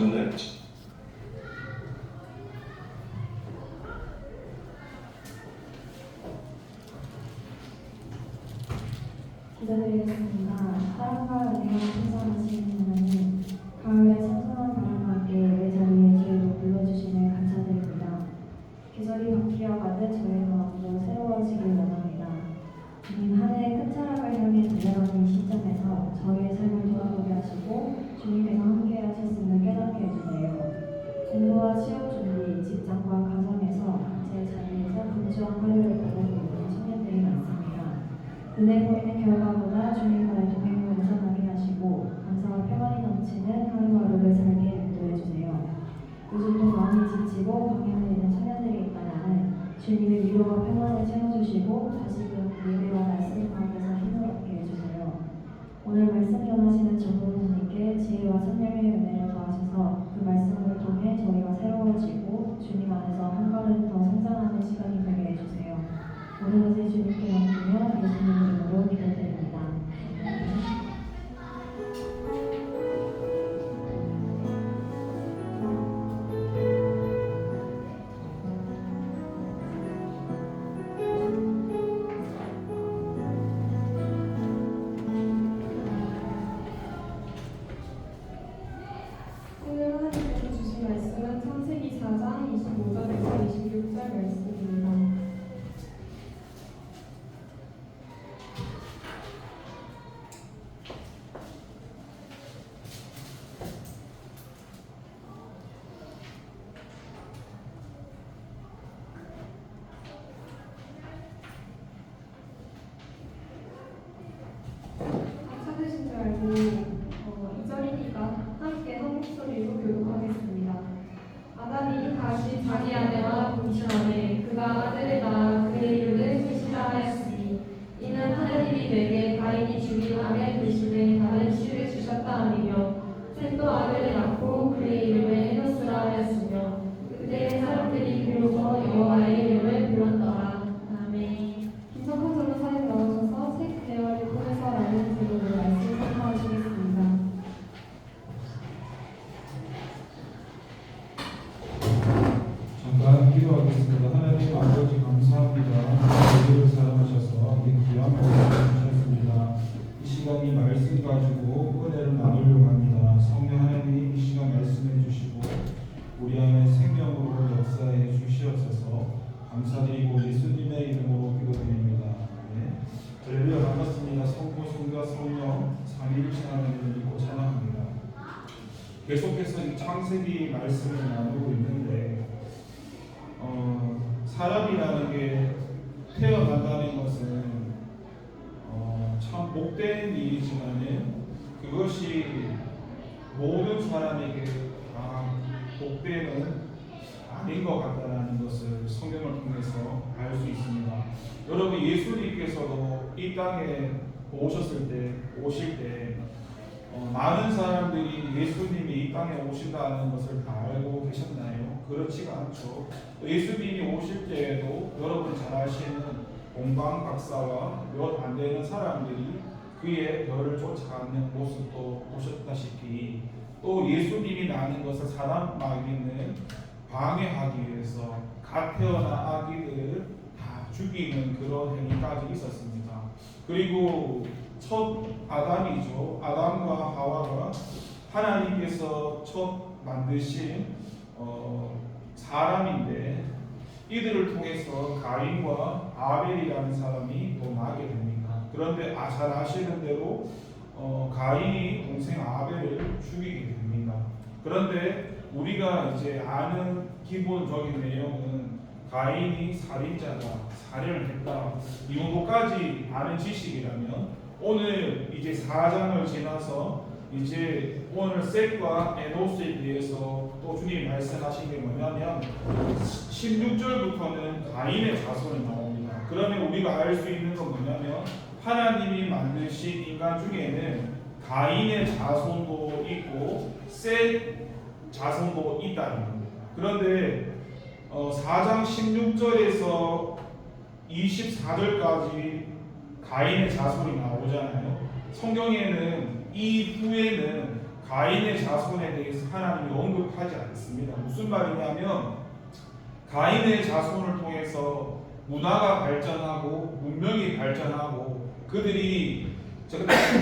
질문을 기도드리겠습니다. 사랑과 은혜가 풍성하신 하나님, 가을의 청순한 바람과 함께 내 자리에 저희를 불러주심을 감사드립니다. 계절이 바뀌어가듯 저희의 마음도 새로워지길 원합니다. 주님, 한 해의 끝자락을 향해 달려가는 이 시점에서 저희의 삶을 돌아보게 하시고 주님께서 함께 하셨음을 깨닫게 해주세요. 공부와 취업 준비, 직장과 가정에서 각자의 자리에서 분주한 하루를 보내고 있는 청년들이 많습니다. 눈에 보이는 결과보다 주님과의 동행을 우선하게 하시고 감사와 평안이 넘치는 하루하루를 살게 인도해 주세요. 요즘도 마음이 지치고 방향을 잃은 청년들이 있다면 주님의 위로와 평안을 채워주시고 다시금 예배와 말씀 가운데서 힘을 얻게 해주세요. 오늘 말씀 전하시는 전도사님께 지혜와 성령의 은혜를 더하셔서 그 말씀을 통해 저희가 새로워지고 주님 안에서 한 걸음 더 성장하는 시간이 되게 해주세요. 모든 것을 주님께 맡기며 예수님 이름으로 기도드립니다. 오늘 하나님께서 주신 말씀은 창세기 4장 25절에서 26절 말씀입니다. 찾으신 줄 알고 2절이니까 함께 한 목소리로 교독하겠습니다. 아담이 다시 자기 아내와 동침하매 그가 아들을 낳아 그의 이름을 셋이라 하였으니 이는 하나님이 내게 가인이 주인 아벨 대신에 다른 씨를 주셨다 함이며 셋도 아벨을 낳고 그의 이름을 헤노스라 하였으며 그때 사람들이 비로소 여호와의 이름을 불렀더라. 아멘. 김석환 전도사님 나오셔서 책 대화를 통해서라는 제목으로 말씀 선포하시겠습니다. 잠깐 기도하겠습니다. 하나님 아버지 감사합니다. 우리를 사랑하셔서 우리 귀한 말씀 주셨습니다. 이 시간 이 말씀 가지고 은혜를 나누려고 합니다. 성령 하나님 이 시간 말씀해 주시고 우리 안에 생명으로 역사해 주시옵소서. 감사드리고 예수님의 이름으로 기도드립니다. 네. 할렐루야. 반갑습니다. 성부 성자 성령 삼위일체 하나님을 믿고 찬양합니다. 계속해서 이 창세기 말씀을 나누고 있는데 사람이라는 게 태어난다는 것은 참 복된 일이지만은 그것이 모든 사람에게 다 복되는 아닌 것 같다는 것을 성경을 통해서 알 수 있습니다. 여러분 예수님께서도 이 땅에 오실 때 많은 사람들이 예수님이 이 땅에 오신다는 것을 다 알고 계셨나요? 그렇지가 않죠. 예수님이 오실 때에도 여러분 잘 아시는 공방 박사와 몇 안 되는 사람들이 그의 별을 쫓아가는 모습도 보셨다시피 또 예수님이 낳는 것을 사람 마귀는 방해하기 위해서 갓 태어난 아기들을 다 죽이는 그런 행위까지 있었습니다. 그리고 첫 아담이죠. 아담과 하와가 하나님께서 첫 만드신 사람인데 이들을 통해서 가인과 아벨이라는 사람이 또 나게 됩니다. 그런데 잘 아시는 대로 가인이 동생 아벨을 죽이게 됩니다. 그런데 우리가 이제 아는 기본적인 내용은 가인이 살인자다, 살인을 했다 이 정도까지 아는 지식이라면 오늘 이제 4장을 지나서 이제 오늘 셋과 에노스에 대해서 또 주님이 말씀하신 게 뭐냐면 16절부터는 가인의 자손이 나옵니다. 그러면 우리가 알 수 있는 건 뭐냐면 하나님이 만드신 인간 중에는 가인의 자손도 있고 셋 자손도 있다는 겁니다. 그런데 4장 16절에서 24절까지 가인의 자손이 나오잖아요. 성경에는 이 후에는 가인의 자손에 대해서 하나님이 언급하지 않습니다. 무슨 말이냐면 가인의 자손을 통해서 문화가 발전하고 문명이 발전하고 그들이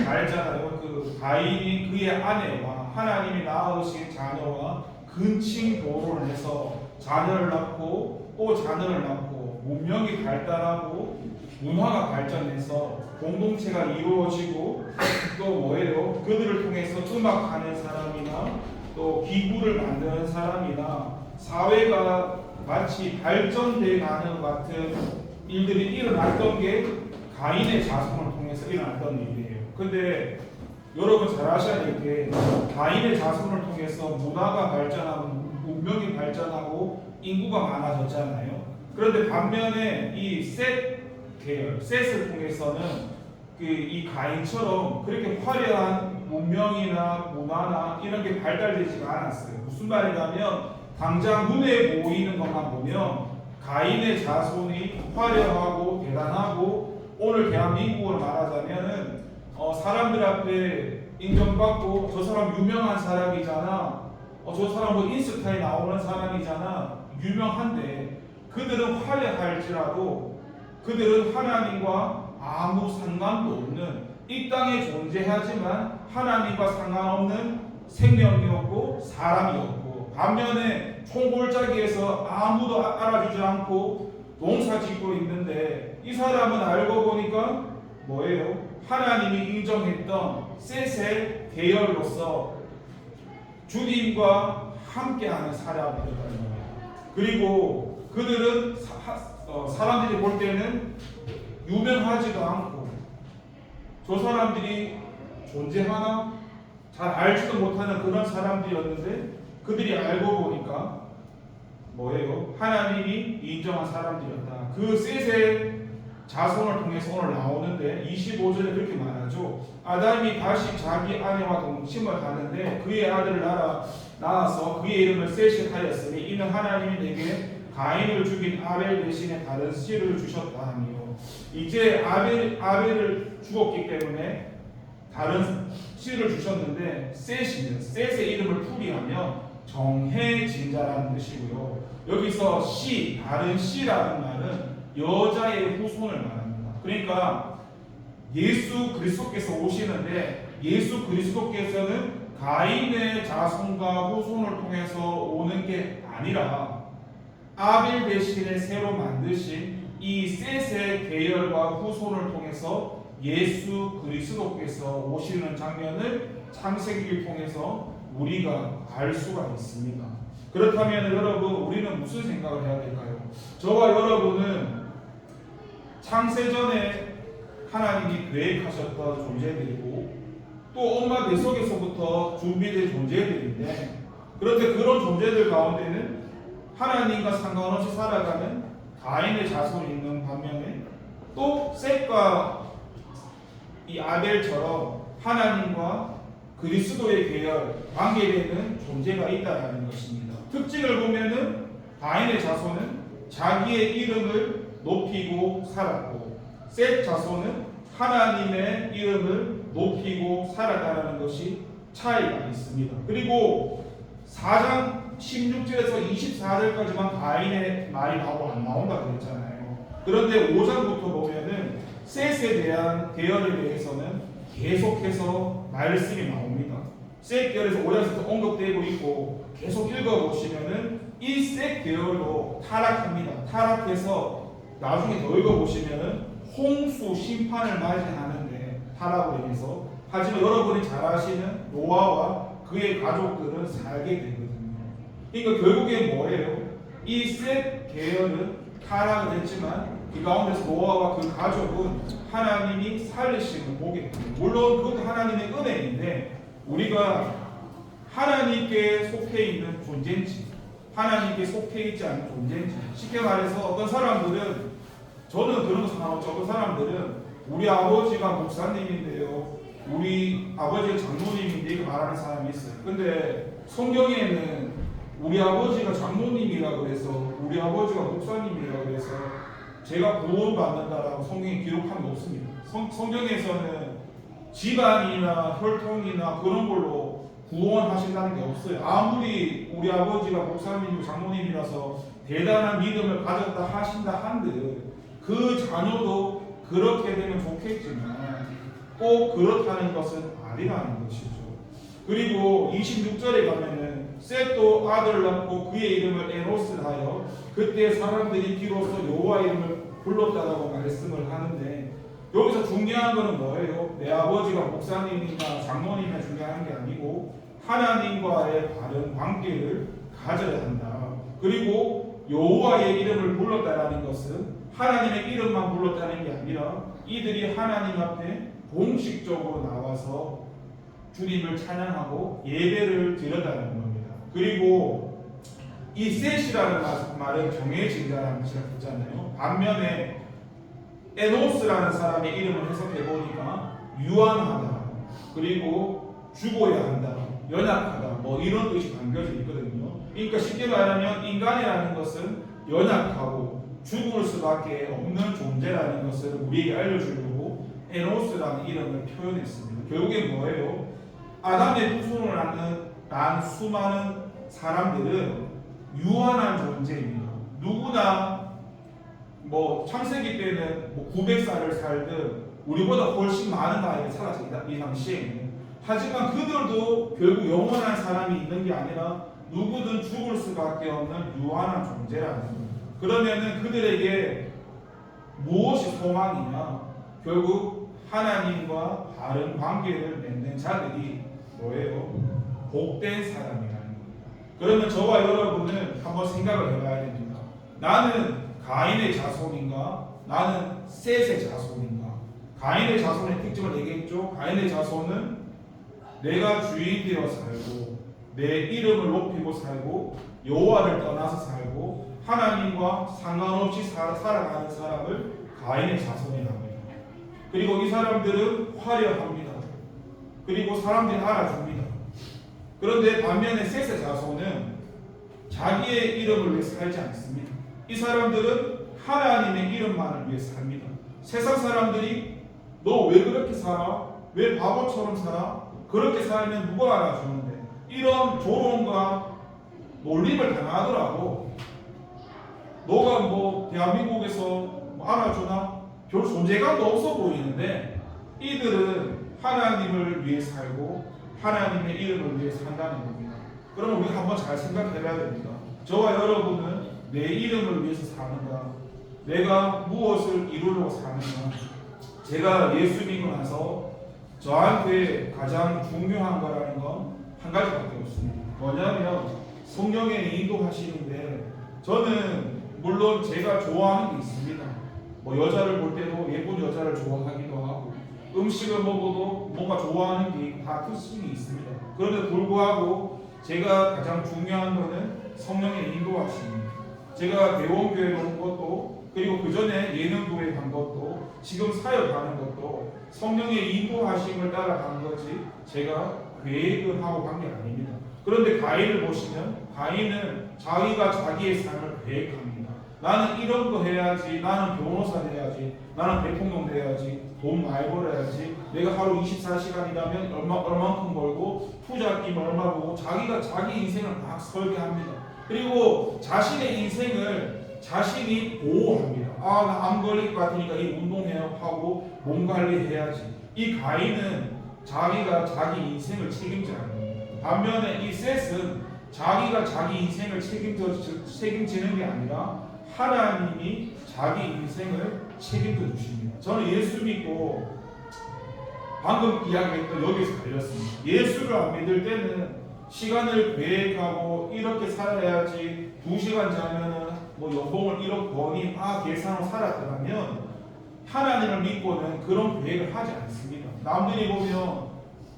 말했잖아요. 그 가인이 그의 아내와 하나님이 낳으신 자녀와 근친 도를 해서 자녀를 낳고 또 자녀를 낳고 문명이 발달하고 문화가 발전해서 공동체가 이루어지고 또 뭐예요? 그들을 통해서 음악하는 사람이나 또 기구를 만드는 사람이나 사회가 마치 발전돼 가는 것 같은 일들이 일어났던 게 가인의 자손을 통해서 일어났던 일이에요. 근데 여러분 잘 아셔야 될 게 가인의 자손을 통해서 문화가 발전하고 문명이 발전하고 인구가 많아졌잖아요. 그런데 반면에 이 셋 계열, 셋을 통해서는 그 이 가인처럼 그렇게 화려한 문명이나 문화나 이런 게 발달되지가 않았어요. 무슨 말이냐면 당장 눈에 보이는 것만 보면 가인의 자손이 화려하고 대단하고 오늘 대한민국으로 말하자면은 사람들 앞에 인정받고 저 사람 유명한 사람이잖아. 저 사람 뭐 인스타에 나오는 사람이잖아. 유명한데 그들은 화려할지라도 그들은 하나님과 아무 상관도 없는 이 땅에 존재하지만 하나님과 상관없는 생명이었고 사람이었고 반면에 총골짜기에서 아무도 알아주지 않고 농사 짓고 있는데 이 사람은 알고 보니까 뭐예요? 하나님이 인정했던 셋의 계열로서 주님과 함께하는 사람이었다는 거예요. 그리고 그들은 사람들이 볼 때는 유명하지도 않고 저 사람들이 존재하나 잘 알지도 못하는 그런 사람들이었는데 그들이 알고 보니까 뭐예요? 하나님이 인정한 사람들이었다. 그 셋의 자손을 통해서 오늘 나오는데 25절에 그렇게 말하죠. 아담이 다시 자기 아내와 동침을 하는데 그의 아들을 낳아서 그의 이름을 셋이 하였으니 이는 하나님이 내게 가인을 죽인 아벨 대신에 다른 씨를 주셨다 하며 이제 아벨을 죽었기 때문에 다른 씨를 주셨는데 셋이면 셋의 이름을 풀이하면 정해진 자라는 뜻이고요. 여기서 씨, 다른 씨라는 말은 여자의 후손을 말합니다. 그러니까 예수 그리스도께서 오시는데 예수 그리스도께서는 가인의 자손과 후손을 통해서 오는 게 아니라 아벨 대신에 새로 만드신 이 셋의 계열과 후손을 통해서 예수 그리스도께서 오시는 장면을 창세기를 통해서 우리가 알 수가 있습니다. 그렇다면 여러분 우리는 무슨 생각을 해야 될까요? 저와 여러분은 창세전에 하나님이 계획하셨던 존재들이고 또 엄마 뱃속에서부터 준비된 존재들인데 그런데 그런 존재들 가운데는 하나님과 상관없이 살아가는 가인의 자손이 있는 반면에 또 셋과 이 아벨처럼 하나님과 그리스도의 계열 관계되는 존재가 있다는 것입니다. 특징을 보면은 가인의 자손은 자기의 이름을 높이고 살았고 셋 자손은 하나님의 이름을 높이고 살았다는 것이 차이가 있습니다. 그리고 4장 16절에서 24절까지만 가인의 말이 나오고 안 나온다 그랬잖아요. 그런데 5장부터 보면은 셋에 대한 계열에 대해서는 계속해서 말씀이 나옵니다. 셋 계열에서 5장에서 언급되고 있고 계속 읽어보시면은 이 셋 계열도 타락합니다. 타락해서 나중에 더 읽어보시면은 홍수 심판을 맞이하는데 타락으로 인해서 하지만 여러분이 잘 아시는 노아와 그의 가족들은 살게 되거든요. 그러니까 결국엔 뭐예요? 이 셋 계열은 타락을 했지만 그 가운데서 노아와 그 가족은 하나님이 살리심을 보게 됩니다. 물론 그것도 하나님의 은혜인데 우리가 하나님께 속해 있는 존재인지 하나님께 속해 있지 않은 존재인지 쉽게 말해서 어떤 사람들은 저는 그런 거 상관없죠. 어떤 사람들은 우리 아버지가 목사님인데요 우리 아버지가 장로님인데 이렇게 말하는 사람이 있어요. 근데 성경에는 우리 아버지가 장로님이라고 해서 우리 아버지가 목사님이라고 해서 제가 구원받는다라고 성경에 기록한 게 없습니다. 성경에서는 집안이나 혈통이나 그런 걸로 구원하신다는 게 없어요. 아무리 우리 아버지가 목사님이고 장모님이라서 대단한 믿음을 가졌다 하신다 한들 그 자녀도 그렇게 되면 좋겠지만 꼭 그렇다는 것은 아니라는 것이죠. 그리고 26절에 가면은 셋도 아들을 낳고 그의 이름을 에노스라 하여 그때 사람들이 비로소 여호와 이름을 불렀다라고 말씀을 하는데 여기서 중요한 것은 뭐예요? 내 아버지가 목사님이나 장모님이나 중요한 게 아니고 하나님과의 바른 관계를 가져야 한다. 그리고 여호와의 이름을 불렀다라는 것은 하나님의 이름만 불렀다는 게 아니라 이들이 하나님 앞에 공식적으로 나와서 주님을 찬양하고 예배를 드렸다는 겁니다. 그리고 이 셋이라는 말은 정해진 자라는 뜻을 듣잖아요. 반면에 에노스라는 사람의 이름을 해석해 보니까 유한하다, 그리고 죽어야 한다, 연약하다, 뭐 이런 뜻이 담겨져 있거든요. 그러니까 쉽게 말하면 인간이라는 것은 연약하고 죽을 수밖에 없는 존재라는 것을 우리에게 알려주려고 에노스라는 이름을 표현했습니다. 결국에 뭐예요? 아담의 후손을 낳은 수많은 사람들은 유한한 존재입니다. 누구나 뭐 창세기 때는 뭐 900살을 살든 우리보다 훨씬 많은 나이를 살았죠, 이 당시에. 하지만 그들도 결국 영원한 사람이 있는 게 아니라 누구든 죽을 수밖에 없는 유한한 존재라는 겁니다. 그러면은 그들에게 무엇이 소망이냐? 결국 하나님과 바른 관계를 맺는 자들이 뭐예요? 복된 사람이라는 겁니다. 그러면 저와 여러분은 한번 생각을 해봐야 됩니다. 나는 가인의 자손인가? 나는 셋의 자손인가? 가인의 자손의 특징을 얘기했죠. 가인의 자손은 내가 주인 되어 살고 내 이름을 높이고 살고 여호와를 떠나서 살고 하나님과 상관없이 살아가는 사람을 가인의 자손이라고 합니다. 그리고 이 사람들은 화려합니다. 그리고 사람들이 알아줍니다. 그런데 반면에 셋의 자손은 자기의 이름을 위해 살지 않습니다. 이 사람들은 하나님의 이름만을 위해 삽니다. 세상 사람들이 너 왜 그렇게 살아? 왜 바보처럼 살아? 그렇게 살면 누가 알아주는데? 이런 조롱과 놀림을 당하더라고. 너가 뭐 대한민국에서 뭐 알아주나? 별 존재감도 없어 보이는데 이들은 하나님을 위해 살고 하나님의 이름을 위해 산다는 겁니다. 그러면 우리 한번 잘 생각해봐야 됩니다. 저와 여러분은 내 이름을 위해서 사는가? 내가 무엇을 이루려고 사는가? 제가 예수 믿고 나서 저한테 가장 중요한 거라는 건 한 가지밖에 없습니다. 뭐냐면 성령의 인도하시는데 저는 물론 제가 좋아하는 게 있습니다. 뭐 여자를 볼 때도 예쁜 여자를 좋아하기도 하고 음식을 먹어도 뭔가 좋아하는 게 있고 다 특징이 있습니다. 그런데 불구하고 제가 가장 중요한 거는 성령의 인도하심입니다. 제가 대원교회로 온 것도 그리고 그 전에 예능교회 간 것도 지금 사역하는 것도 성령의 인도하심을 따라간 거지 제가 계획을 하고 간 게 아닙니다. 그런데 가인을 보시면 가인은 자기가 자기의 삶을 계획합니다. 나는 이런 거 해야지, 나는 변호사 돼야지, 나는 대통령 돼야지, 돈 많이 벌어야지, 내가 하루 24시간이라면 얼마만큼 벌고 투자 끼면 얼마 보고 자기가 자기 인생을 막 설계합니다. 그리고 자신의 인생을 자신이 보호합니다. 아, 나 암 걸릴 것 같으니까 이 운동해야 하고 몸 관리해야지. 이 가인은 자기가 자기 인생을 책임져야 합니다. 반면에 이 셋은 자기가 자기 인생을 책임지는 게 아니라 하나님이 자기 인생을 책임져 주십니다. 저는 예수 믿고 방금 이야기했던 여기서 걸렸습니다. 예수를 안 믿을 때는 시간을 계획하고 이렇게 살아야지 2시간 자면은 뭐 연봉을 1억 버니 계산으로 살았더라면 하나님을 믿고는 그런 계획을 하지 않습니다. 남들이 보면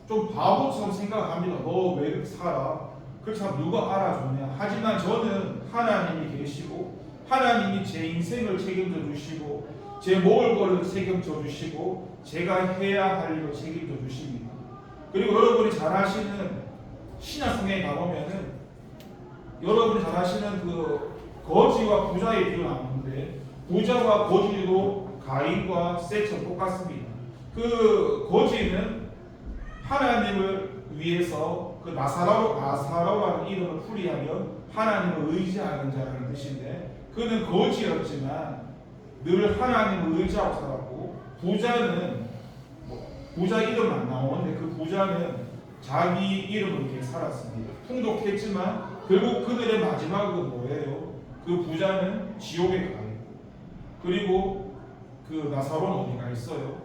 좀 바보처럼 생각합니다. 너 왜 그렇게 살아? 그렇게 하면 누가 알아주냐? 하지만 저는 하나님이 계시고 하나님이 제 인생을 책임져 주시고 제 먹을 거를 책임져 주시고 제가 해야 할 일을 책임져 주십니다. 그리고 여러분이 잘 아시는 신약성경에 가보면은 여러분이 잘 아시는 그 거지와 부자의 비유 나오는데 부자와 거지도 가인과 셋처럼 똑같습니다. 그 거지는 하나님을 위해서 그 나사로라는 이름을 풀이하면 하나님을 의지하는 자라는 뜻인데, 그는 거지였지만 늘 하나님을 의지하고 살았고, 부자는 부자 이름은 안 나오는데 그 부자는 자기 이름으로 이렇게 살았습니다. 풍족했지만 결국 그들의 마지막은 뭐예요? 그 부자는 지옥에 가요. 그리고 그 나사로는 어디가 있어요?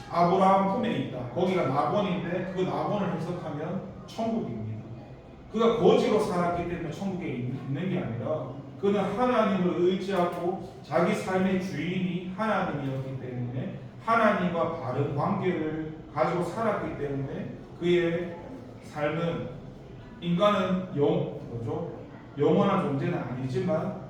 아브라함 품에 있다. 거기가 낙원인데 그 낙원을 해석하면 천국입니다. 그가 거지로 살았기 때문에 천국에 있는 게 아니라 그는 하나님을 의지하고 자기 삶의 주인이 하나님이었기 때문에 하나님과 바른 관계를 가지고 살았기 때문에 그의 삶은, 인간은 영원한 존재는 아니지만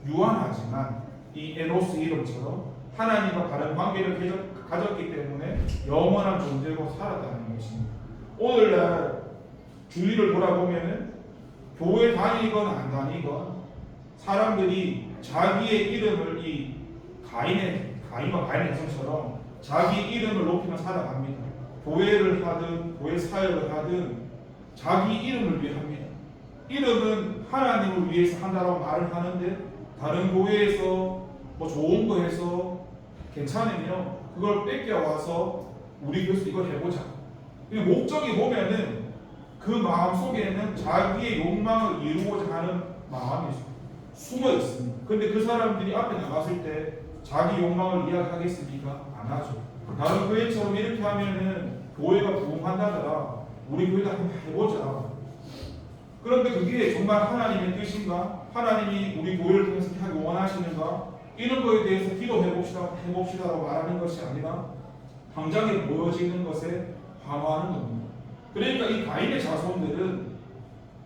유한하지만 이 에노스 이름처럼 하나님과 바른 관계를 가졌기 때문에 영원한 존재로 살았다는 것입니다. 오늘날 주위를 돌아보면은 교회 다니건 안 다니건 사람들이 자기의 이름을 이 가인과 가인의 형처럼 자기 이름을 높이며 살아갑니다. 교회를 하든 교회 사역을 하든 자기 이름을 위해 합니다. 이름은 하나님을 위해서 한다라고 말을 하는데 다른 교회에서 뭐 좋은 거 해서 괜찮으면 그걸 뺏겨와서 우리 교회에서 이걸 해보자. 목적이 보면은 그 마음 속에는 자기의 욕망을 이루고자 하는 마음이 숨어 있습니다. 근데 그 사람들이 앞에 나갔을 때 자기 욕망을 이야기하겠습니까? 안 하죠. 다른 교회처럼 이렇게 하면은 교회가 부흥한다더라. 우리 교회도 한번 해보자. 그런데 그게 정말 하나님의 뜻인가? 하나님이 우리 교회를 통해서 하기 원하시는가? 이런 거에 대해서 해봅시다라고 말하는 것이 아니라 당장에 보여지는 것에 방어하는 겁니다. 그러니까 이 가인의 자손들은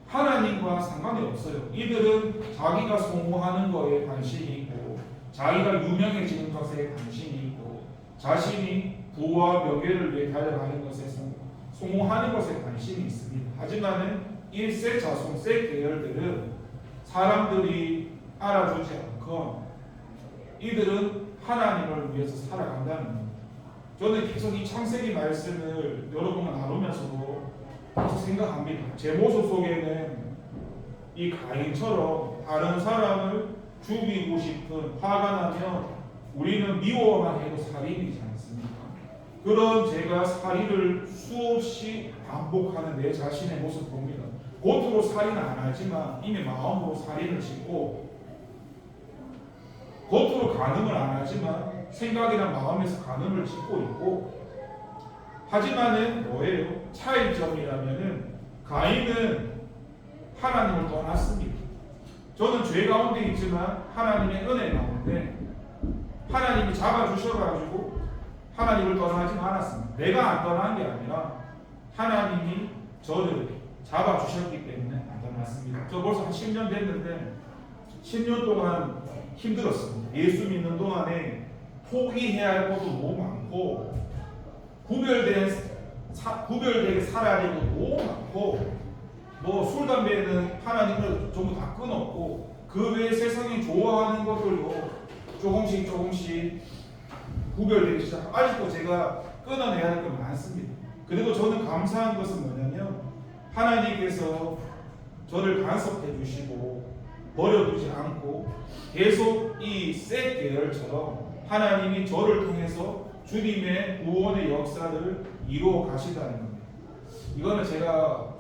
하나님과 상관이 없어요. 이들은 자기가 성공하는 거에 관심이 있고 자기가 유명해지는 것에 관심이 있고 자신이 부와 명예를 위해 달려가는 것에 성공하는 것에 관심이 있습니다. 하지만은 1세 자손, 세 계열들은 사람들이 알아주지 않건 이들은 하나님을 위해서 살아간다는 겁니다. 저는 계속 이 창세기 말씀을 여러분과 나누면서도 계속 생각합니다. 제 모습 속에는 이 가인처럼 다른 사람을 죽이고 싶은, 화가 나면 우리는 미워만 해도 살인이지 않습니까? 그런 제가 살인을 수없이 반복하는 내 자신의 모습 봅니다. 겉으로 살인은 안 하지만 이미 마음으로 살인을 짓고, 겉으로 간음을 안 하지만 생각이나 마음에서 간음을 짓고 있고, 하지만은 뭐예요? 차이점이라면은 가인은 하나님을 떠났습니다. 저는 죄 가운데 있지만 하나님의 은혜 가운데 하나님이 잡아주셔가지고 하나님을 떠나지 않았습니다. 내가 안 떠난 게 아니라 하나님이 저를 잡아주셨기 때문에 안 떠났습니다. 저 벌써 한 10년 됐는데 10년 동안 힘들었습니다. 예수 믿는 동안에 포기해야 할 것도 너무 많고 구별되게 살아야 될 것도 너무 많고, 뭐 술, 담배는 하나님을 전부 다 끊었고 그 외에 세상이 좋아하는 것들도 조금씩 구별되기 시작하고 아직도 제가 끊어내야 할 건 많습니다. 그리고 저는 감사한 것은 뭐냐면 하나님께서 저를 간섭해 주시고 버려두지 않고 계속 이 셋 계열처럼 하나님이 저를 통해서 주님의 구원의 역사를 이루어 가시다는 겁니다. 이거는 제가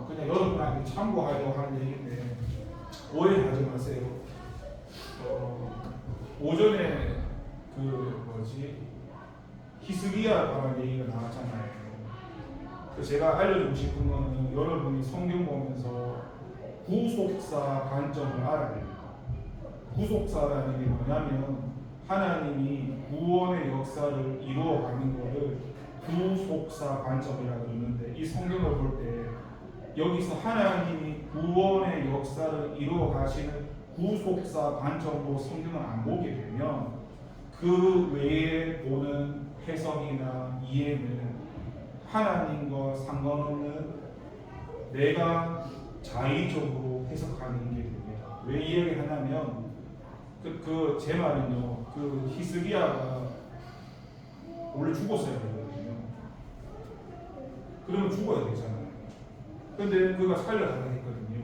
그냥 여러분한테 참고하려고 하는 얘기인데 오해하지 마세요. 오전에 히스기야라는 얘기가 나왔잖아요. 제가 알려주고 싶은 거는 여러분이 성경 보면서 구속사 관점을 알아야 됩니다. 구속사라는 게 뭐냐면 하나님이 구원의 역사를 이루어가는 것을 구속사 관점이라고 하는데, 이 성경을 볼 때 여기서 하나님이 구원의 역사를 이루어 가시는 구속사 관점으로 성경을 안 보게 되면 그 외에 보는 해석이나 이해는 하나님과 상관없는 내가 자의적으로 해석하는 게 됩니다. 왜 이 얘기를 하냐면 제 말은요, 히스기야가 원래 죽었어야 되거든요. 그러면 죽어야 되잖아요. 근데 그가 살려달라고 했거든요.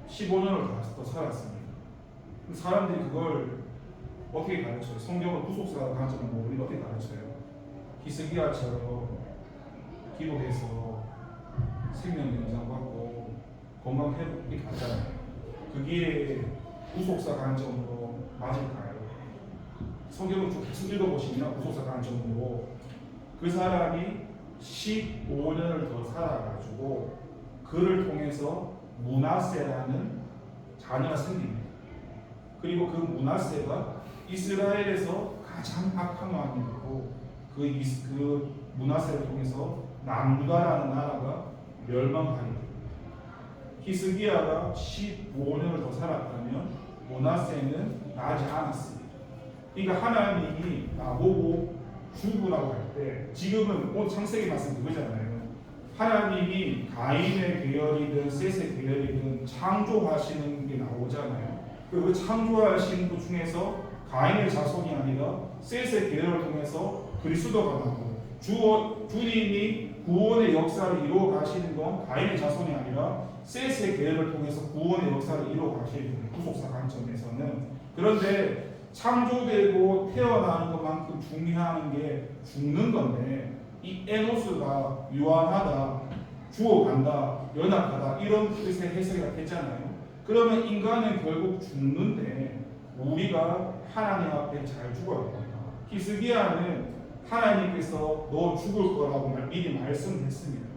15년을 더 살았습니다. 사람들이 그걸 어떻게 가르쳐요? 성경을 구속사 관점으로 우리가 어떻게 가르쳐요? 히스기야처럼 기도해서 생명 연장 받고 건강 회복 이렇게 하잖아요. 그게 구속사 관점으로 맞을까요? 성경을 좀 계속 읽어보시면 구속사 관점으로 그 사람이 15년을 더 살아가지고 그를 통해서 므낫세라는 자녀가 생깁니다. 그리고 그 므낫세가 이스라엘에서 가장 악한 왕이 되고 그 므낫세를 통해서 남유다라는 나라가 멸망하게 됩니다. 히스기야가 15년을 더 살았다면 므낫세는 나지 않았습니다. 그러니까 하나님이 나보고 죽으라고 할 때 지금은 오늘 창세기 말씀 그거잖아요. 하나님이 가인의 계열이든 셋의 계열이든 창조하시는 게 나오잖아요. 그 창조하신 것 중에서 가인의 자손이 아니라 셋의 계열을 통해서 그리스도가 나오고 주님이 구원의 역사를 이루어 가시는 건 가인의 자손이 아니라 셋의 계열을 통해서 구원의 역사를 이루어 가시는 구속사 관점에서는. 그런데 창조되고 태어나는 것만큼 중요한 게 죽는 건데 이 에노스가 유한하다, 죽어간다, 연약하다 이런 뜻의 해석이 됐잖아요. 그러면 인간은 결국 죽는데 우리가 하나님 앞에 잘 죽어야 됩니다. 히스기야는 하나님께서 너 죽을 거라고 미리 말씀했습니다.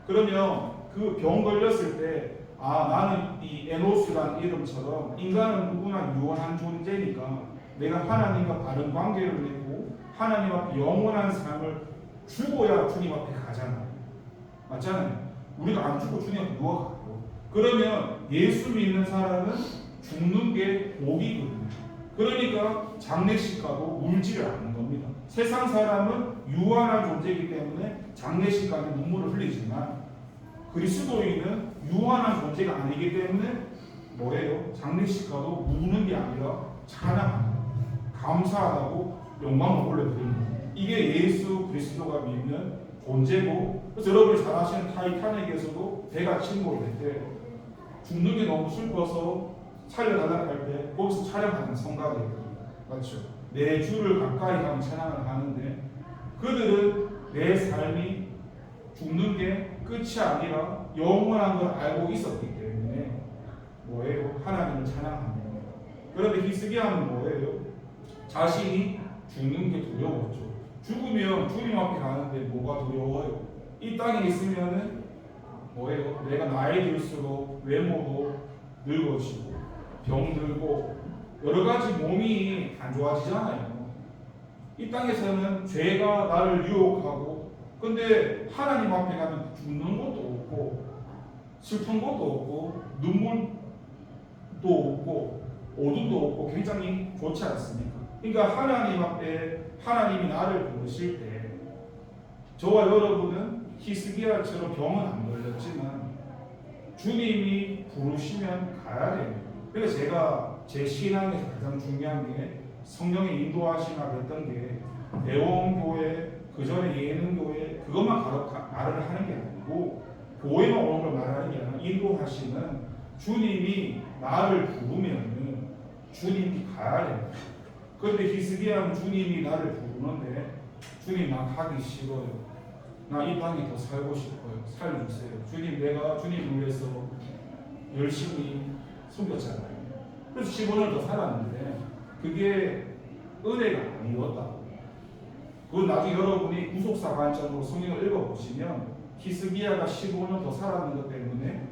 그러면 그 병 걸렸을 때 나는 이 에노스라는 이름처럼 인간은 누구나 유한한 존재니까 내가 하나님과 바른 관계를 맺고 하나님 앞에 영원한 삶을 죽어야 주님 앞에 가잖아요. 맞잖아요. 우리가 안 죽고 주님 앞에 누가 가고. 그러면 예수 믿는 사람은 죽는 게 복이거든요. 그러니까 장례식 가도 울지를 않는 겁니다. 세상 사람은 유한한 존재이기 때문에 장례식 가면 눈물을 흘리지만 그리스도인은 유한한 존재가 아니기 때문에 뭐예요? 장례식 가도 우는 게 아니라 찬양합니다. 감사하다고 영광을 올려드리는 거예요. 이게 예수 그리스도가 믿는 존재고, 그래서 여러분이 잘 아시는 타이타닉에서도 배가 침몰될 때 죽는 게 너무 슬퍼서 살려달라고 할 때 거기서 찬양하는 성가가 있거든요. 맞죠? 내 주를 가까이 가면 찬양을 하는데 그들은 내 삶이 죽는 게 끝이 아니라 영원한 걸 알고 있었기 때문에 뭐예요? 하나님을 찬양하는 거예요. 그런데 히스기야는 뭐예요? 자신이 죽는 게 두려웠죠. 죽으면 주님 앞에 가는데 뭐가 두려워요? 이 땅에 있으면은 뭐예요? 내가 나이 들수록 외모도 늙어지고 병들고 여러 가지 몸이 안 좋아지잖아요. 이 땅에서는 죄가 나를 유혹하고, 근데 하나님 앞에 가면 죽는 것도 없고 슬픈 것도 없고 눈물도 없고 어둠도 없고 굉장히 좋지 않습니까? 그러니까 하나님 앞에 하나님이 나를 부르실 때 저와 여러분은 히스기야처럼 병은 안 걸렸지만 주님이 부르시면 가야 됩니다. 그래서 제가 제 신앙에서 가장 중요한 게 성령의 인도하시나 됐던 게 대원교회 그 전에 예능교회 그것만 말을 하는 게 아니고 교회만 오는 걸 말하는 게 아니라 인도하시는 주님이 나를 부르면 주님이 가야 됩니다. 그런데 히스기야는 주님이 나를 부르는데 주님 난 하기 싫어요. 나 이 땅에 더 살고 싶어요. 살려주세요. 주님 내가 주님을 위해서 열심히 숨겼잖아요. 그래서 15년을 더 살았는데 그게 은혜가 아니었다고. 그건 나중에 여러분이 구속사 관점으로 성경을 읽어보시면 히스기야가 15년 더 살았는 것 때문에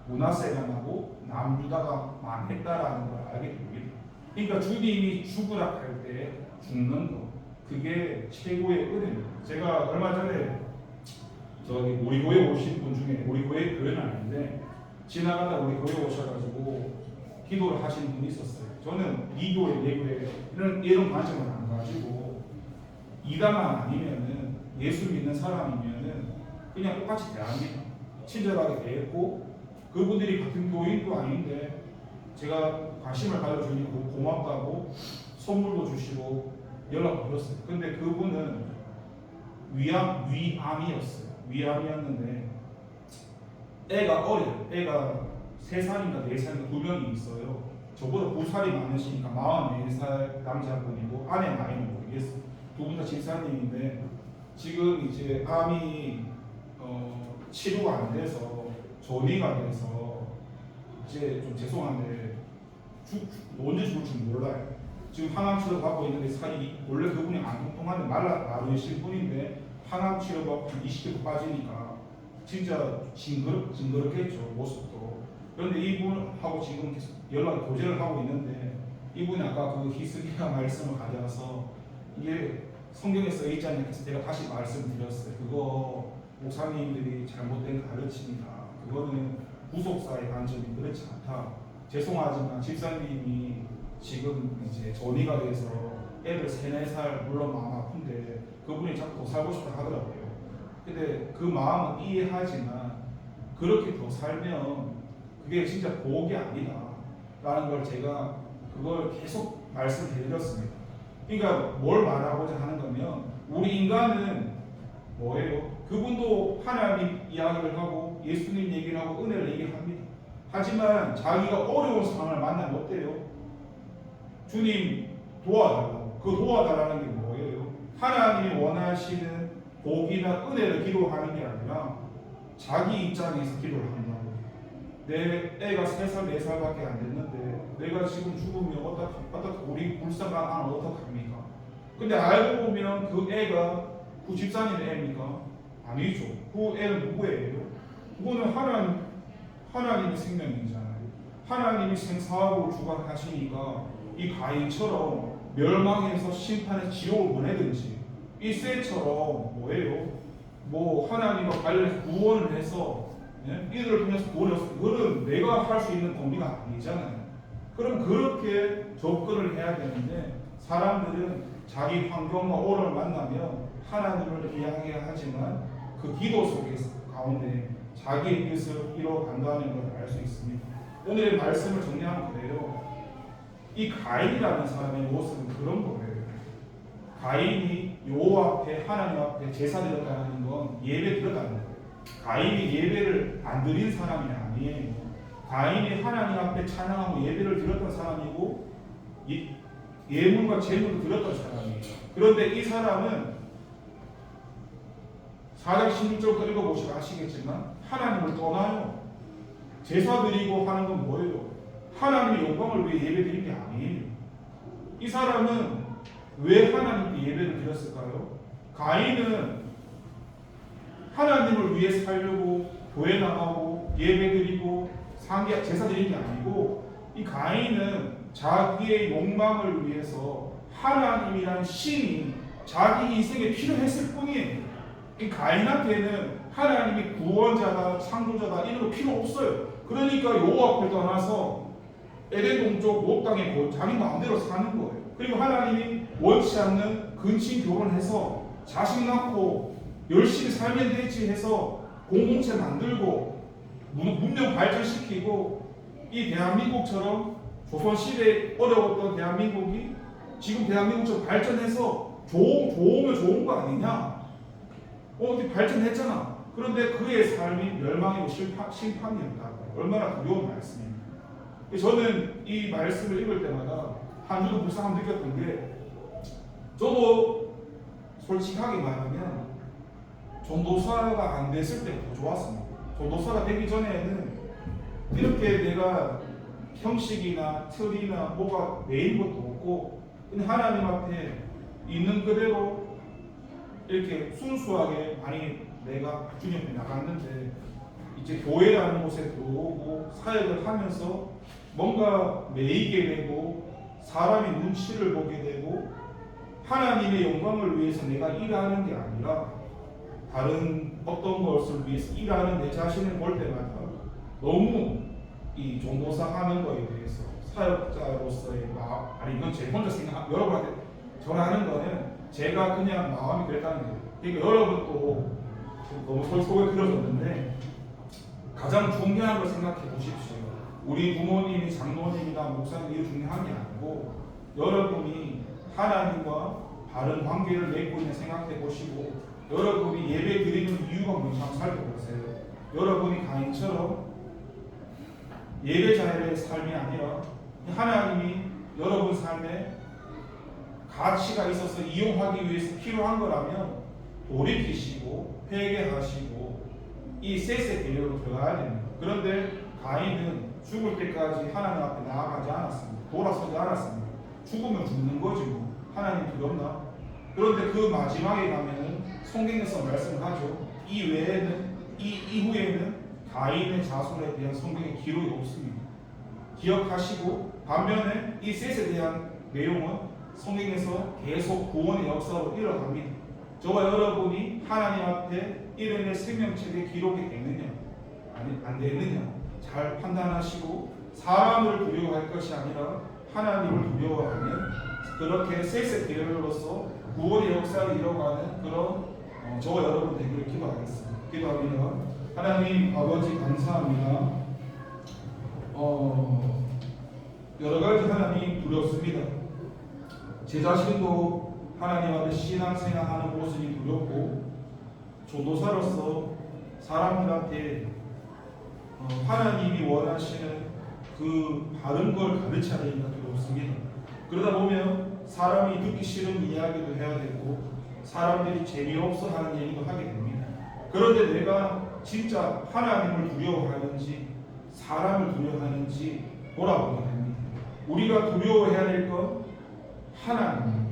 므낫세가 나고 남유다가 망했다라는 걸 알게 됩니다. 그러니까 주님이 죽으라 할 때 죽는 거 그게 최고의 은혜입니다. 제가 얼마 전에 저기 우리 교회 오신 분 중에 우리 교회 교회는 아닌데 지나가다 우리 교회 오셔가지고 기도를 하시는 분이 있었어요. 저는 이 교회 내 교회 이런 관점을 안 가지고 이단만 아니면은 예수 믿는 사람이면은 그냥 똑같이 대합니다. 친절하게 대했고 그분들이 같은 교인도 아닌데 제가 관심을 가져주니까 고맙다고 선물도 주시고 연락 드렸어요. 근데 그분은 위암이었어요. 위암이었는데 애가 어려요. 애가 3살인가 4살인가 2명이 있어요. 저보다 9살이 많으시니까 44살 남자분이고 아내 나이는 모르겠어요. 두 분 다 집사님인데 지금 이제 암이 치료가 안 돼서 전이가 돼서 이제 좀 죄송한데 언제 죽을지 몰라요. 지금 항암 치료 받고 있는데 살이 원래 그분이 안 통통한데 마르실 분인데 항암 치료 받고 20kg 빠지니까 진짜 징그럽겠죠 모습도. 그런데 이분하고 지금 계속 연락 교제를 하고 있는데 이분이 아까 그 히스기야 말씀을 가져와서 이게 성경에 써 있지 않냐 해서 제가 다시 말씀드렸어요. 그거 목사님들이 잘못된 가르침이다. 그거는 구속사의 관점이 그렇지 않다. 죄송하지만 집사님이 지금 이제 전이가 돼서 애들 3, 4살 물론 마음 아픈데 그분이 자꾸 더 살고 싶다 하더라고요. 근데 그 마음은 이해하지만 그렇게 더 살면 그게 진짜 복이 아니다 라는 걸 제가 그걸 계속 말씀드렸습니다. 그러니까 뭘 말하고자 하는 거면 우리 인간은 뭐예요? 그분도 하나님 이야기를 하고 예수님 얘기를 하고 은혜를 얘기합니다. 하지만 자기가 어려운 상황을 만나면 어때요? 주님 도와달라고. 그 도와달라는 게 뭐예요? 하나님이 원하시는 복이나 은혜를 기도하는 게 아니라 자기 입장에서 기도를 한다고. 내 애가 3살, 4살밖에 안 됐는데 내가 지금 죽으면 어떻게 우리 불쌍한 안 어떡합니까? 근데 알고 보면 그 애가 그 집사님의 애입니까? 아니죠. 그 애는 누구예요? 그거는 하나님의 생명이잖아요. 하나님이 생사하고 주관하시니까 이 가인처럼 멸망해서 심판의 지옥을 보내든지 이 쇠처럼 뭐예요? 뭐 하나님과 관련해서 구원을 해서 이들을 통해서 구원을 해서 그거는 내가 할 수 있는 권리가 아니잖아요. 그럼 그렇게 접근을 해야 되는데 사람들은 자기 환경과 어려움을 만나면 하나님을 이야기하지만 그 기도 속에서 가운데 자기의 뜻을 이뤄간다는 걸 알 수 있습니다. 오늘의 말씀을 정리하면 그래요. 이 가인이라는 사람의 모습은 그런 거예요. 가인이 여호와 앞에 하나님 앞에 제사 드렸다는 건 예배 드렸다는 거예요. 가인이 예배를 안 드린 사람이 아니에요. 가인이 하나님 앞에 찬양하고 예배를 드렸던 사람이고 예물과 제물을 드렸던 사람이에요. 그런데 이 사람은 4장 16절부터 읽어보시면 아시겠지만 하나님을 떠나요. 제사 드리고 하는 건 뭐예요? 하나님의 영광을 위해 예배 드린 게 아니에요. 이 사람은 왜 하나님께 예배를 드렸을까요? 가인은 하나님을 위해 살려고 교회 나가고 예배 드리고 제사 드린 게 아니고 이 가인은 자기의 욕망을 위해서 하나님이란 신이 자기 인생에 필요했을 뿐이에요. 이 가인한테는 하나님이 구원자다, 창조자다 이런 거 필요 없어요. 그러니까 여호와 앞에 떠나서 에덴 동쪽 못 땅에 자기 마음대로 사는 거예요. 그리고 하나님이 원치 않는 근친 결혼해서 자식 낳고 열심히 살면 되지 해서 공동체 만들고 문명 발전시키고 이 대한민국처럼 조선시대에 어려웠던 대한민국이 지금 대한민국처럼 발전해서 좋으면 좋은 거 아니냐? 어디 발전했잖아. 그런데 그의 삶이 멸망이고 심판이었다. 얼마나 두려운 말씀입니까? 저는 이 말씀을 읽을 때마다 한 주도 불쌍함 느꼈던 게 저도 솔직하게 말하면 전도사가 안 됐을 때부터 좋았습니다. 전도사가 되기 전에는 이렇게 내가 형식이나 틀이나 뭐가 매인 것도 없고 그냥 하나님 앞에 있는 그대로 이렇게 순수하게 내가 주님 앞에 나갔는데 이제 교회라는 곳에 들어오고 사역을 하면서 뭔가 매이게 되고 사람의 눈치를 보게 되고 하나님의 영광을 위해서 내가 일하는 게 아니라 다른 어떤 것을 위해서 일하는 내 자신을 볼 때마다 너무 이 전도사 하는 거에 대해서 사역자로서의 마음, 아니 이건 제 혼자 생각, 여러분한테 전하는 거는 제가 그냥 마음이 그랬다는 거예요. 그러니까 여러분도 너무 솔직하게 들어줬는데 가장 중요한 걸 생각해 보십시오. 우리 부모님이 장로님이나 목사님이 중요한 게 아니고 여러분이 하나님과 바른 관계를 맺고 있는 생각해 보시고 여러분이 예배 드리는 이유가 뭔지 한번 살펴보세요. 여러분이 가인처럼 예배자의 삶이 아니라 하나님이 여러분 삶에 가치가 있어서 이용하기 위해서 필요한 거라면 돌이키시고 회개하시고 이 셋의 계율로 들어가야 됩니다. 그런데 가인은 죽을 때까지 하나님 앞에 나아가지 않았습니다. 돌아서지 않았습니다. 죽으면 죽는 거지 뭐. 하나님 두렵나? 그런데 그 마지막에 가면은 성경에서 말씀하죠. 이 외에는 이 이후에는 가인의 자손에 대한 성경의 기록이 없습니다. 기억하시고 반면에 이 셋에 대한 내용은 성경에서 계속 구원의 역사로 이어갑니다. 저와 여러분이 하나님 앞에 이름의 생명책에 기록이 되느냐 안 되느냐 잘 판단하시고 사람을 두려워할 것이 아니라 하나님을 두려워하는 그렇게 셋의 계열로서 구원의 역사를 이뤄가는 그런 저와 여러분 되기를 기도하겠습니다. 기도합니다. 하나님 아버지 감사합니다. 여러 가지 하나님 두렵습니다. 제 자신도 하나님 앞에 신앙생활하는 모습이 두렵고 조도사로서 사람들한테 하나님이 원하시는 그 바른 걸 가르쳐야 되니까 두렵습니다. 그러다 보면 사람이 듣기 싫은 이야기도 해야 되고 사람들이 재미없어 하는 얘기도 하게 됩니다. 그런데 내가 진짜 하나님을 두려워하는지 사람을 두려워하는지 돌아보게 됩니다. 우리가 두려워해야 될 건 하나님,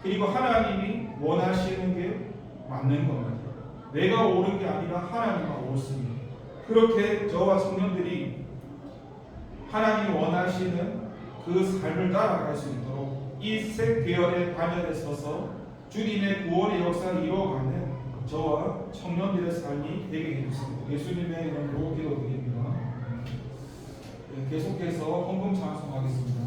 그리고 하나님이 원하시는 게 맞는 겁니다. 내가 옳은 게 아니라 하나님만 옳습니다. 그렇게 저와 청년들이 하나님이 원하시는 그 삶을 따라갈 수 있도록 이 셋 계열의 반열에 서서 주님의 구원의 역사를 이루어가는 저와 청년들의 삶이 되게 해주십니다. 예수님의 이름으로 기도드립니다. 계속해서 헌금 찬송하겠습니다.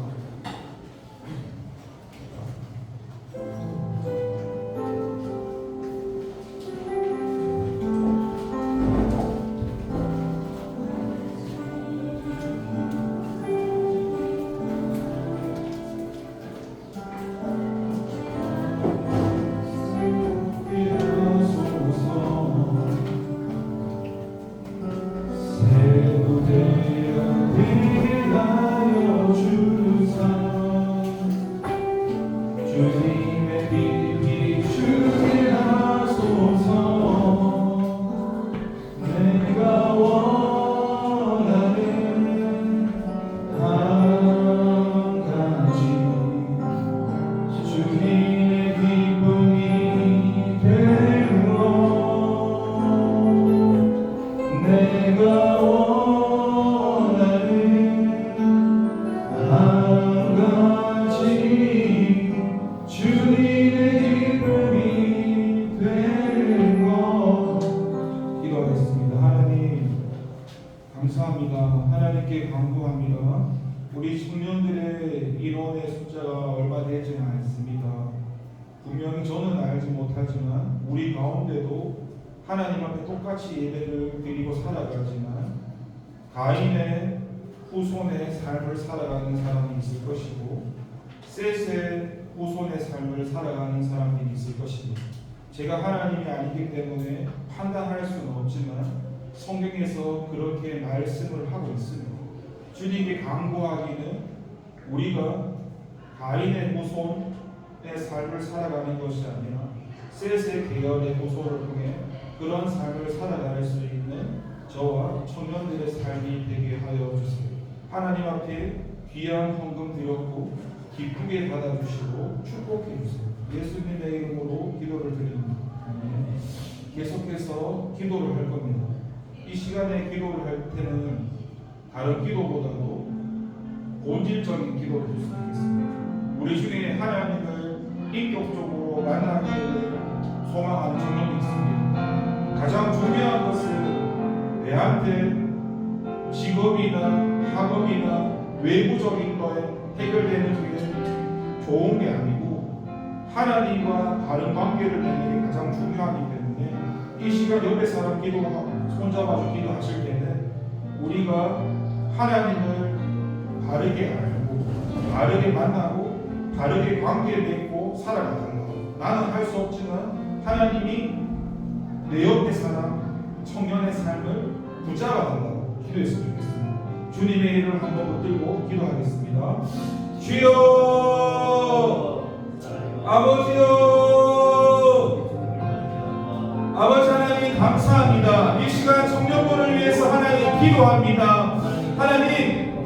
감사합니다. 하나님께 간구합니다. 우리 청년들의 인원의 숫자가 얼마 되지는 않습니다. 분명히 저는 알지 못하지만 우리 가운데도 하나님 앞에 똑같이 예배를 드리고 살아가지만 가인의 후손의 삶을 살아가는 사람이 있을 것이고 셋의 후손의 삶을 살아가는 사람들이 있을 것입니다. 제가 하나님이 아니기 때문에 판단할 수는 없지만 성경에서 그렇게 말씀을 하고 있습니다. 주님께 간구하기는 우리가 가인의 후손의 삶을 살아가는 것이 아니라 셋의 계열의 후손을 통해 그런 삶을 살아갈 수 있는 저와 청년들의 삶이 되게 하여 주세요. 하나님 앞에 귀한 헌금 드렸고 기쁘게 받아주시고 축복해 주세요. 예수님의 이름으로 기도를 드립니다. 계속해서 기도를 할 겁니다. 이 시간에 기도를 할 때는 다른 기도보다도 본질적인 기도를 했으면 좋겠습니다. 우리 중에 하나님을 인격적으로 만나기를 소망하는 청년이 있습니다. 가장 중요한 것은 내한테 직업이나 학업이나 외부적인 거에 해결되는 게 좋은 게 아니고 하나님과 바른 관계를 맺는 게 가장 중요하기 때문에 이 시간 옆에 사람 기도하고 손잡아서 기도하실 때는 우리가 하나님을 바르게 알고 바르게 만나고 바르게 관계를 맺고 살아가는 것. 나는 할 수 없지만 하나님이 내 옆에 사람 청년의 삶을 부자가 된다고 기도했으면 좋겠습니다. 주님의 이름을 한번 붙들고 기도하겠습니다. 주여, 아버지여, 아버지 하나님 감사합니다. 이 시간 청년부를 위해서 하나님 기도합니다. 하나님,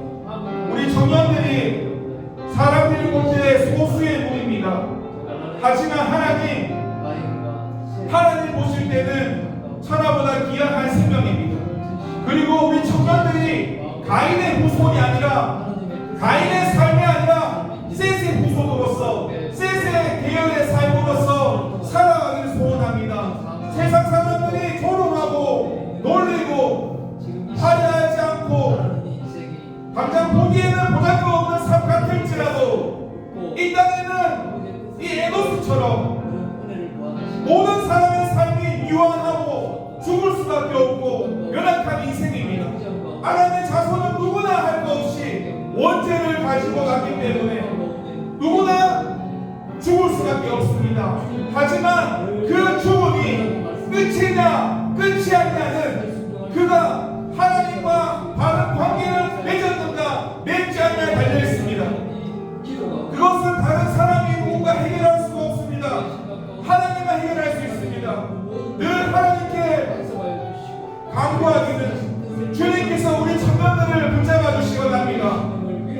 우리 청년들이 사람들이 볼 때 소수의 무리입니다. 하지만 하나님 보실 때는 천하보다 귀한 생명입니다. 그리고 우리 청년들이 가인의 후손이 아니라, 가인의 삶이 아니라 셋의 후손으로서, 셋의 계열의 삶으로서 살아가기를 소원합니다. 세상 사람들이 조롱하고 놀리고 화려하지 않고 당장 보기에는 보잘것없는 삶 같을지라도 이 땅에는 이 에노스처럼 모든 사람의 삶이 유한하고 죽을 수밖에 없고 연약한 인생입니다. 하나님의 자손은 누구나 할 것 없이 원죄를 가지고 갔기 때문에 누구나 죽을 수밖에 없습니다. 하지만 그 죽음이 끝이 아니냐는 그가 하나님과 바른 관계를 맺었는가 맺지 않느냐에 달려있습니다. 그것은 다른 사람이 누군가 해결할 수가 없습니다. 하나님만 해결할 수 있습니다. 늘 하나님께 간구하기는 주님께서 우리 청년들을 붙잡아 주시기 바랍니다.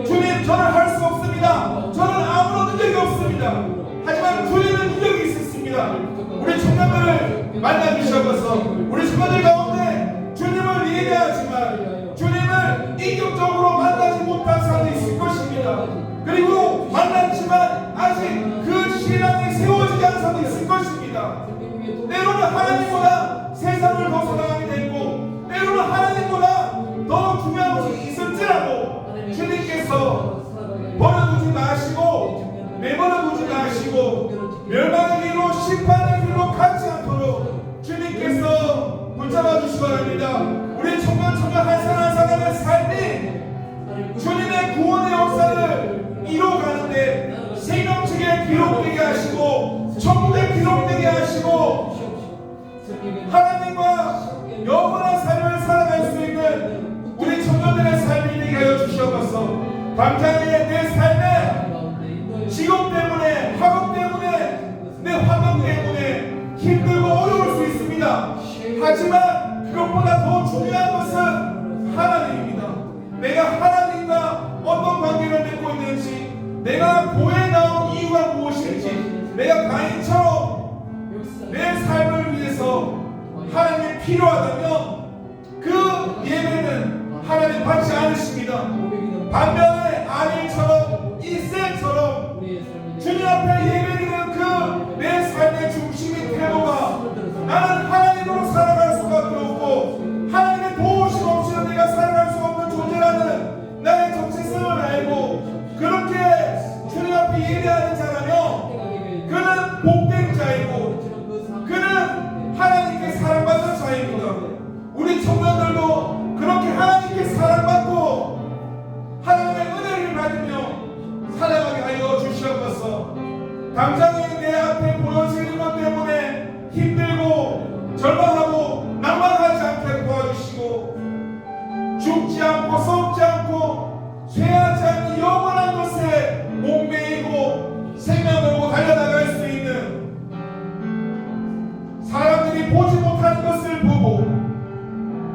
주님, 저는 할 수 없습니다. 저는 아무런 능력이 없습니다. 하지만 주님은 능력이 있으십니다. 우리 청년들을 만나 주셔서 우리 청년들 가운데 주님을 예배하지만 주님을 인격적으로 만나지 못한 사람이 있을 것입니다. 그리고 만났지만 아직 그 신앙이 세워지지 않은 사람이 있을 것입니다. 때로는 하나님보다 세상을 더 사랑하게 되고 때로는 하나님보다 더 중요한 것이 있을지라도 주님께서 버려두지 마시고 내버려두지 마시고 멸망의 길로 심판의 길로 가지 않도록 주님께서 붙잡아 주시기 바랍니다. 우리 청년 한 사람 한 사람의 삶이 주님의 구원의 역사를 이뤄가는데 생명책에 기록되게 하시고 천국에 기록되게 하시고 하나님과 영원한 삶을 살아갈 수 있는 우리 청년들의 삶이 되게 하여 주시옵소서. 당장의 내 삶에 직업 때문에, 학업 때문에, 내 환경 때문에 힘들고 어려울 수 있습니다. 하지만 그것보다 더 중요한 것은 하나님입니다. 내가 하나님과 어떤 관계를 맺고 있는지, 내가 교회에 나온 이유가 무엇인지, 내가 가인처럼 내 삶을 위해서 하나님이 필요하다면 그 예배는 하나님 받지 않으십니다. 반면에 아닐처럼 이셀처럼 주님 앞에 예배드리는 그 내 삶의 중심인 태도가 나는 하나님으로 살아갈 수밖에 없고 하나님의 도우심 없이는 내가 살아갈 수 없는 존재라는 나의 정체성을 알고 그렇게 주님 앞에 예배하는